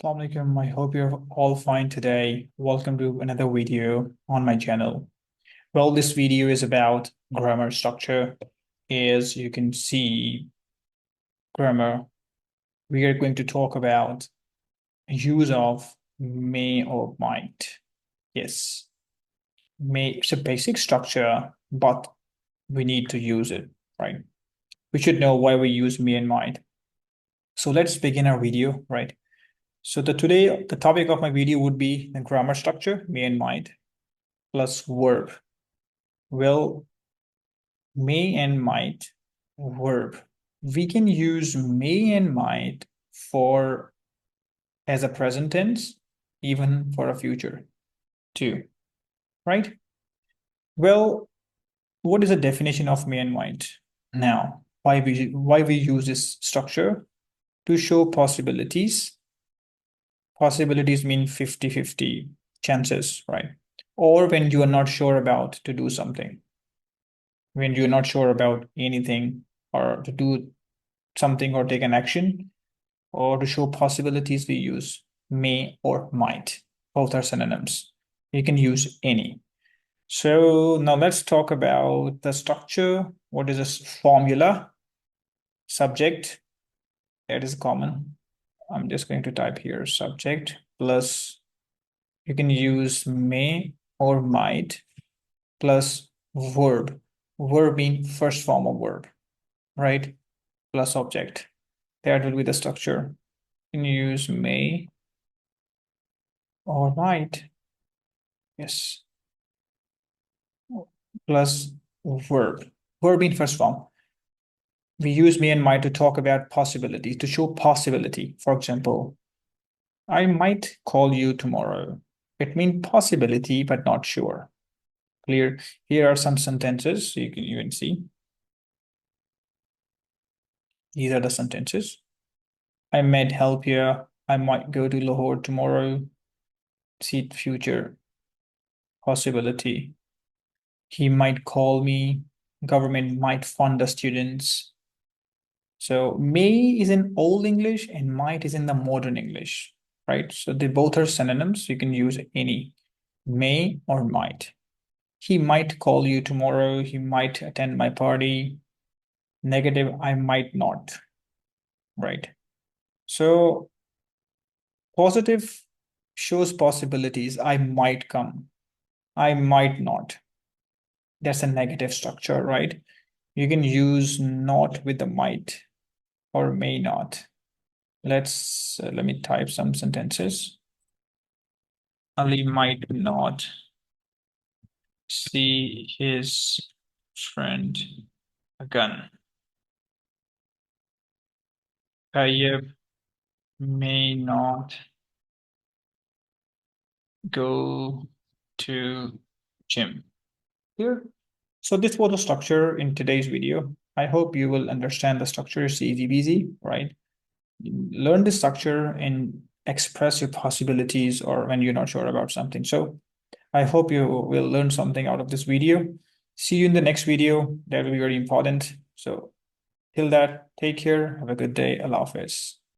Assalamu alaikum. I hope you're all fine today. Welcome to another video on my channel. Well, this video is about grammar structure. As you can see, grammar, we are going to talk about use of may or might. Yes, may, it's a basic structure, but we need to use it, right? We should know why we use may and might. So let's begin our video, right? So the topic of my video would be the grammar structure, may and might, plus verb. Well, may and might verb. We can use may and might for as a present tense, even for a future too, right? Well, what is the definition of may and might? Now, why we use this structure? To show possibilities. Possibilities mean 50-50 chances, right? Or when you are not sure about to do something, when you're not sure about anything or to do something or take an action, or to show possibilities, we use may or might. Both are synonyms. You can use any. So now let's talk about the structure. What is this formula? Subject, that is common. I'm just going to type here subject plus you can use may or might plus verb. Verb being first form of verb, right? Plus object. That will be the structure. You can use may or might. Yes. Plus verb. Verb in first form. We use may and might to talk about possibility, to show possibility. For example, I might call you tomorrow. It means possibility, but not sure. Clear? Here are some sentences you can even see. These are the sentences. I might help you. I might go to Lahore tomorrow. See future possibility. He might call me. Government might fund the students. So may is in old English and might is in the modern English, right? So they both are synonyms. You can use any, may or might. He might call you tomorrow. He might attend my party. Negative, I might not, right? So positive shows possibilities. I might come. I might not. That's a negative structure, right? You can use not with the might or may not. Let me type some sentences. Ali might not see his friend again. Tayyib may not go to gym. Here. So this was the structure in today's video. I hope you will understand the structure. It's easy peasy, right? Learn the structure and express your possibilities or when you're not sure about something. So I hope you will learn something out of this video. See you in the next video. That will be very important. So till that, take care. Have a good day. Allah Hafiz.